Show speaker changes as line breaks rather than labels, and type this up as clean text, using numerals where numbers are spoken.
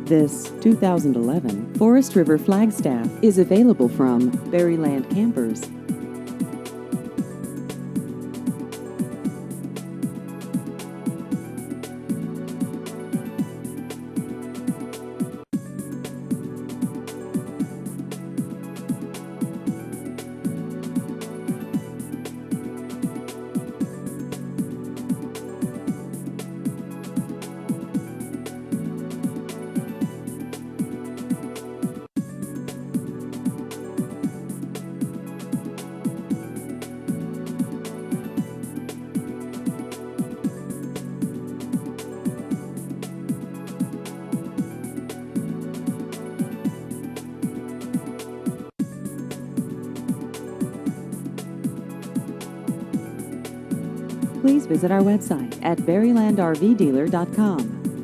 This 2011 Forest River Flagstaff is available from Berryland Campers. Please visit our website at berrylandrvdealer.com.